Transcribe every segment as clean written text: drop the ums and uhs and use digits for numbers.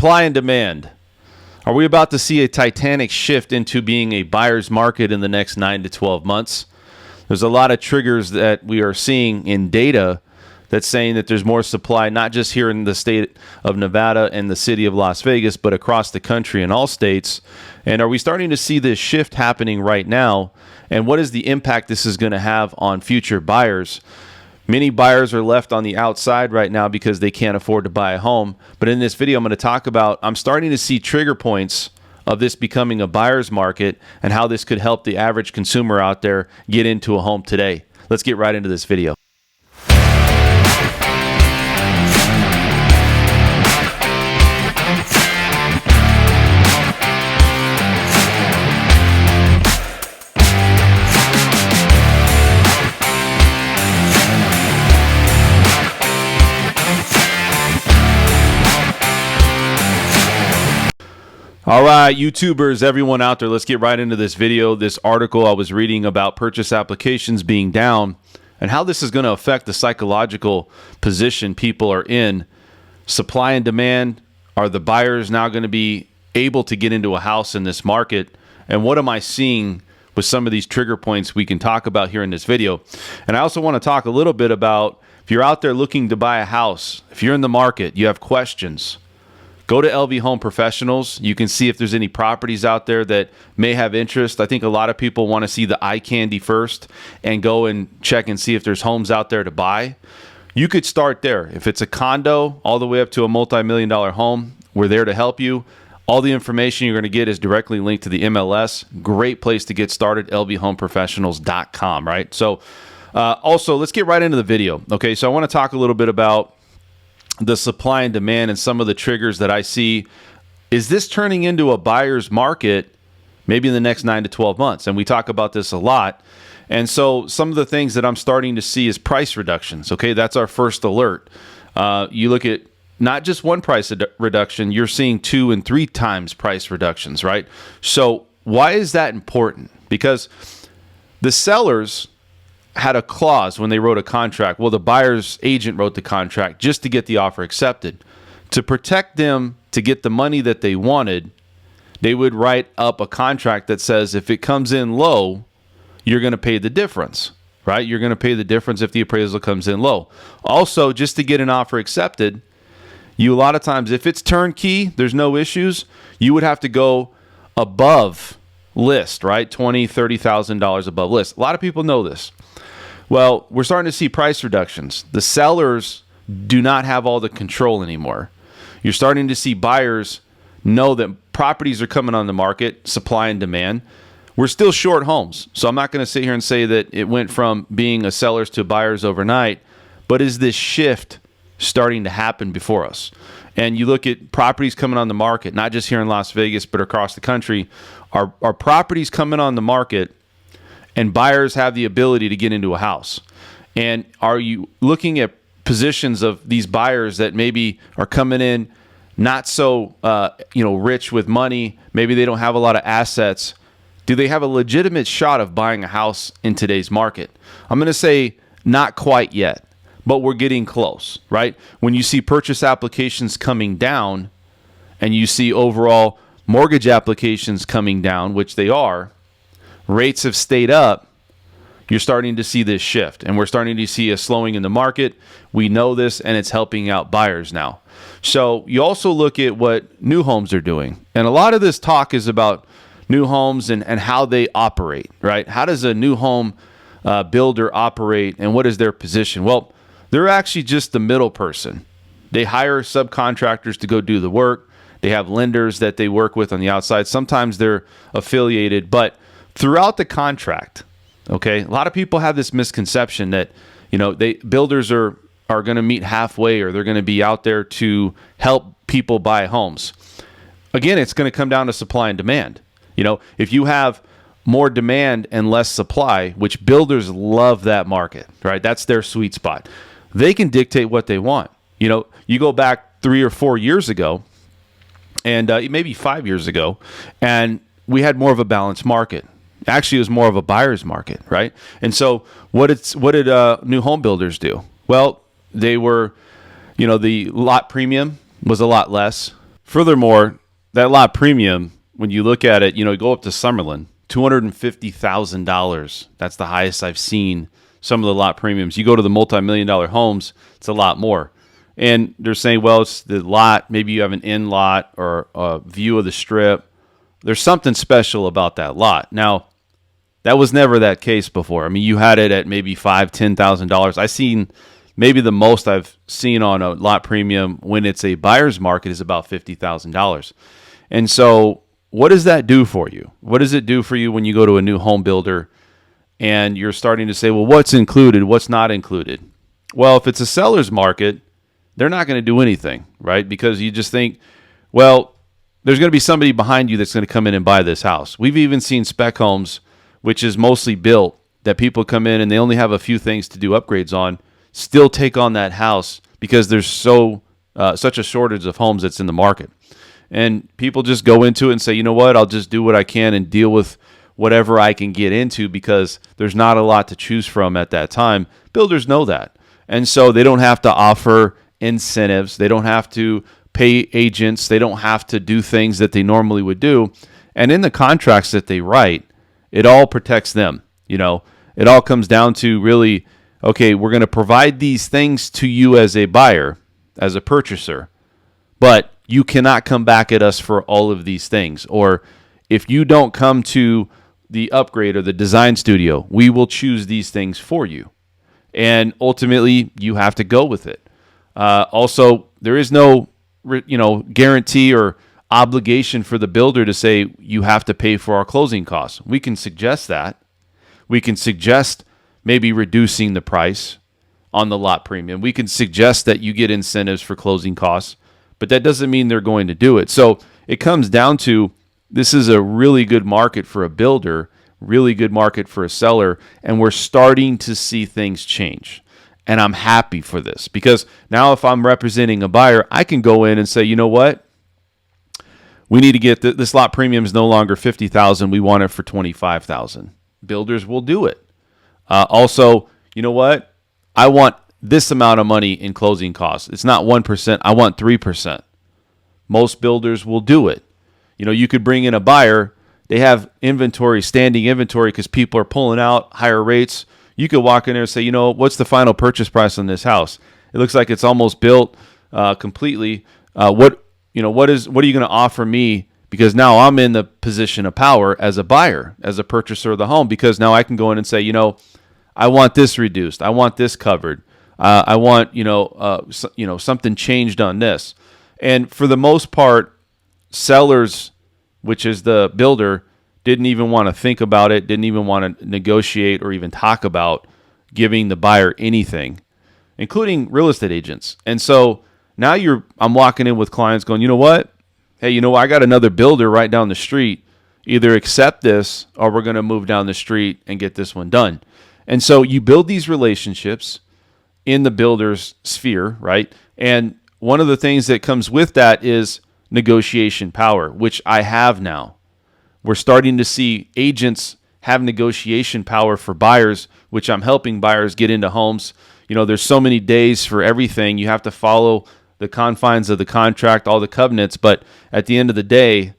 Supply and demand. Are we about to see a titanic shift into being a buyer's market in the next 9 to 12 months? There's a lot of triggers that we are seeing in data that's saying that there's more supply, not just here in the state of Nevada and the city of Las Vegas, but across the country in all states. And are we starting to see this shift happening right now? And what is the impact this is going to have on future buyers? Many buyers are left on the outside right now because they can't afford to buy a home. But in this video, I'm going to talk about, I'm starting to see trigger points of this becoming a buyer's market and how this could help the average consumer out there get into a home today. Let's get right into this video. All right, YouTubers, everyone out there, let's get right into this video. This article I was reading about purchase applications being down and how this is going to affect the psychological position people are in. Supply and demand. Are the buyers now going to be able to get into a house in this market? And what am I seeing with some of these trigger points we can talk about here in this video? And I also want to talk a little bit about if you're out there looking to buy a house, if you're in the market, you have questions, go to LV Home Professionals. You can see if there's any properties out there that may have interest. I think a lot of people want to see the eye candy first and go and check and see if there's homes out there to buy. You could start there. If it's a condo all the way up to a multi-million-dollar home, we're there to help you. All the information you're going to get is directly linked to the MLS. Great place to get started, lvhomeprofessionals.com, right? So also, let's get right into the video. Okay, so I want to talk a little bit about the supply and demand and some of the triggers that I see. Is this turning into a buyer's market maybe in the next 9 to 12 months? And we talk about this a lot. And so some of the things that I'm starting to see is price reductions. Okay, that's our first alert. You look at not just one price reduction, you're seeing 2 and 3 times price reductions, right? So why is that important? Because the sellers had a clause when they wrote a contract. Well, the buyer's agent wrote the contract just to get the offer accepted. To protect them, to get the money that they wanted, they would write up a contract that says if it comes in low, you're going to pay the difference, right? You're going to pay the difference if the appraisal comes in low. Also, just to get an offer accepted, you a lot of times, if it's turnkey, there's no issues, you would have to go above list, right? $20,000, $30,000 above list. A lot of people know this. Well, we're starting to see price reductions. The sellers do not have all the control anymore. You're starting to see buyers know that properties are coming on the market, supply and demand. We're still short homes. So I'm not going to sit here and say that it went from being a sellers to buyers overnight, but is this shift starting to happen before us? And you look at properties coming on the market, not just here in Las Vegas, but across the country. Are properties coming on the market and buyers have the ability to get into a house? And are you looking at positions of these buyers that maybe are coming in not so rich with money, maybe they don't have a lot of assets? Do they have a legitimate shot of buying a house in today's market? I'm going to say not quite yet, but we're getting close, right? When you see purchase applications coming down and you see overall mortgage applications coming down, which they are, rates have stayed up, you're starting to see this shift. And we're starting to see a slowing in the market. We know this, and it's helping out buyers now. So you also look at what new homes are doing. And a lot of this talk is about new homes and how they operate, right? How does a new home builder operate, and what is their position? Well, they're actually just the middle person. They hire subcontractors to go do the work. They have lenders that they work with on the outside. Sometimes they're affiliated, but throughout the contract, okay, a lot of people have this misconception that, builders are going to meet halfway, or they're going to be out there to help people buy homes. Again, it's going to come down to supply and demand. If you have more demand and less supply, which builders love that market, right? That's their sweet spot. They can dictate what they want. You go back 3 or 4 years ago, and maybe 5 years ago, and we had more of a balanced market. Actually, it was more of a buyer's market, right? And so what did new home builders do? Well, they were, the lot premium was a lot less Furthermore, that lot premium, when you look at it, go up to Summerlin, $250,000. That's the highest I've seen some of the lot premiums. You go to the multi-million-dollar homes, it's a lot more. And they're saying, well, it's the lot. Maybe you have an in lot or a view of the strip. There's something special about that lot. Now, that was never that case before. I mean, you had it at maybe $5,000, $10,000. I seen maybe the most I've seen on a lot premium when it's a buyer's market is about $50,000. And so what does that do for you? What does it do for you when you go to a new home builder and you're starting to say, well, what's included, what's not included? Well, if it's a seller's market, they're not going to do anything, right? Because you just think, well, there's going to be somebody behind you that's going to come in and buy this house. We've even seen spec homes, which is mostly built, that people come in and they only have a few things to do upgrades on, still take on that house because there's such a shortage of homes that's in the market. And people just go into it and say, you know what, I'll just do what I can and deal with whatever I can get into because there's not a lot to choose from at that time. Builders know that. And so they don't have to offer incentives. They don't have to pay agents. They don't have to do things that they normally would do. And in the contracts that they write, it all protects them. It all comes down to really, okay, we're going to provide these things to you as a buyer, as a purchaser, but you cannot come back at us for all of these things. Or if you don't come to the upgrade or the design studio, we will choose these things for you. And ultimately, you have to go with it. Also, there is no, guarantee or obligation for the builder to say you have to pay for our closing costs. We can suggest that. We can suggest maybe reducing the price on the lot premium. We can suggest that you get incentives for closing costs, but that doesn't mean they're going to do it. So it comes down to this is a really good market for a builder, really good market for a seller, and we're starting to see things change. And I'm happy for this because now if I'm representing a buyer, I can go in and say, you know what? We need to get this lot premium is no longer $50,000. We want it for $25,000. Builders will do it. Also, you know what? I want this amount of money in closing costs. It's not 1%. I want 3%. Most builders will do it. You could bring in a buyer. They have inventory, standing inventory because people are pulling out higher rates. You could walk in there and say, what's the final purchase price on this house? It looks like it's almost built completely. What are you going to offer me? Because now I'm in the position of power as a buyer, as a purchaser of the home, because now I can go in and say, I want this reduced. I want this covered. I want, something changed on this. And for the most part, sellers, which is the builder, didn't even want to think about it, didn't even want to negotiate or even talk about giving the buyer anything, including real estate agents. And so now I'm walking in with clients going, you know what? Hey, I got another builder right down the street. Either accept this or we're going to move down the street and get this one done. And so you build these relationships in the builder's sphere, right? And one of the things that comes with that is negotiation power, which I have now. We're starting to see agents have negotiation power for buyers, which I'm helping buyers get into homes. There's so many days for everything. You have to follow the confines of the contract, all the covenants. But at the end of the day,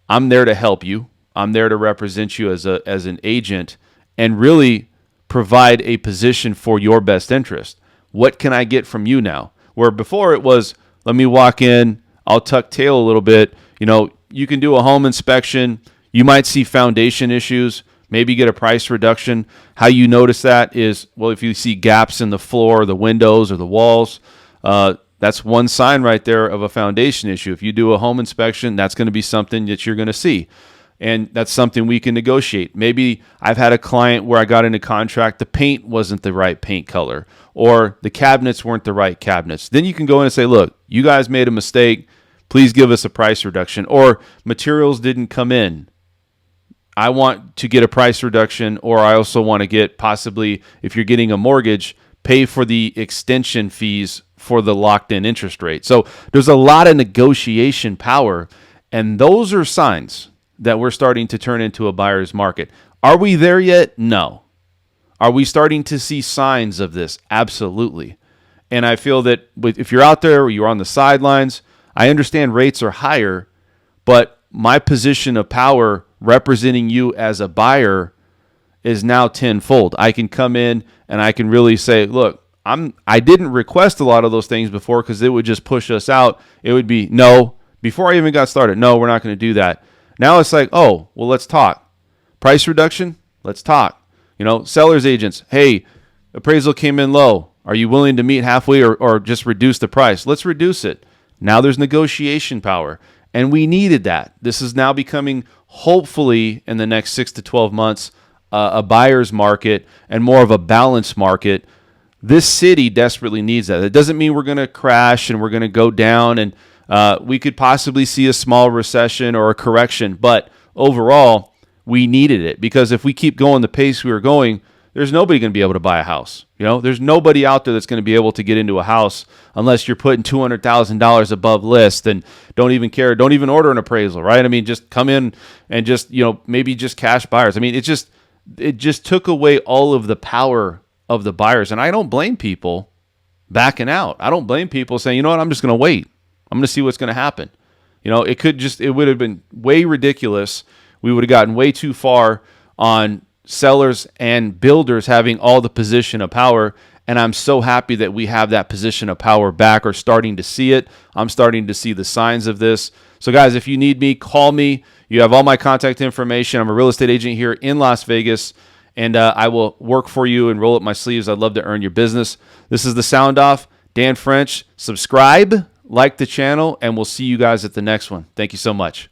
I'm there to help you. I'm there to represent you as an agent and really provide a position for your best interest. What can I get from you now? Where before it was, let me walk in, I'll tuck tail a little bit. You can do a home inspection. You might see foundation issues, maybe get a price reduction. How you notice that is, well, if you see gaps in the floor, or the windows, or the walls, that's one sign right there of a foundation issue. If you do a home inspection, that's going to be something that you're going to see. And that's something we can negotiate. Maybe I've had a client where I got into contract, the paint wasn't the right paint color, or the cabinets weren't the right cabinets. Then you can go in and say, look, you guys made a mistake. Please give us a price reduction. Or materials didn't come in. I want to get a price reduction, or I also want to get possibly, if you're getting a mortgage, pay for the extension fees for the locked-in interest rate. So there's a lot of negotiation power, and those are signs that we're starting to turn into a buyer's market. Are we there yet? No. Are we starting to see signs of this? Absolutely. And I feel that if you're out there or you're on the sidelines, I understand rates are higher, but my position of power representing you as a buyer is now tenfold. I can come in and I can really say, look, I didn't request a lot of those things before because it would just push us out. It would be, no, before I even got started, no, we're not going to do that. Now it's like, oh, well, let's talk. Price reduction, let's talk. Seller's agents, hey, appraisal came in low. Are you willing to meet halfway or just reduce the price? Let's reduce it. Now there's negotiation power. And we needed that. This is now becoming, hopefully, in the next 6 to 12 months, a buyer's market and more of a balanced market. This city desperately needs that. It doesn't mean we're going to crash and we're going to go down, and we could possibly see a small recession or a correction. But overall, we needed it, because if we keep going the pace we were going, there's nobody going to be able to buy a house. There's nobody out there that's going to be able to get into a house unless you're putting $200,000 above list and don't even care. Don't even order an appraisal, right? I mean, just come in and just, maybe just cash buyers. I mean, it just took away all of the power of the buyers. And I don't blame people backing out. I don't blame people saying, you know what, I'm just going to wait. I'm going to see what's going to happen. It would have been way ridiculous. We would have gotten way too far on sellers and builders having all the position of power. And I'm so happy that we have that position of power back, or starting to see it. I'm starting to see the signs of this. So guys, if you need me, call me. You have all my contact information. I'm a real estate agent here in Las Vegas, and I will work for you and roll up my sleeves. I'd love to earn your business. This is the Sound Off. Dan French. Subscribe, like the channel, and we'll see you guys at the next one. Thank you so much.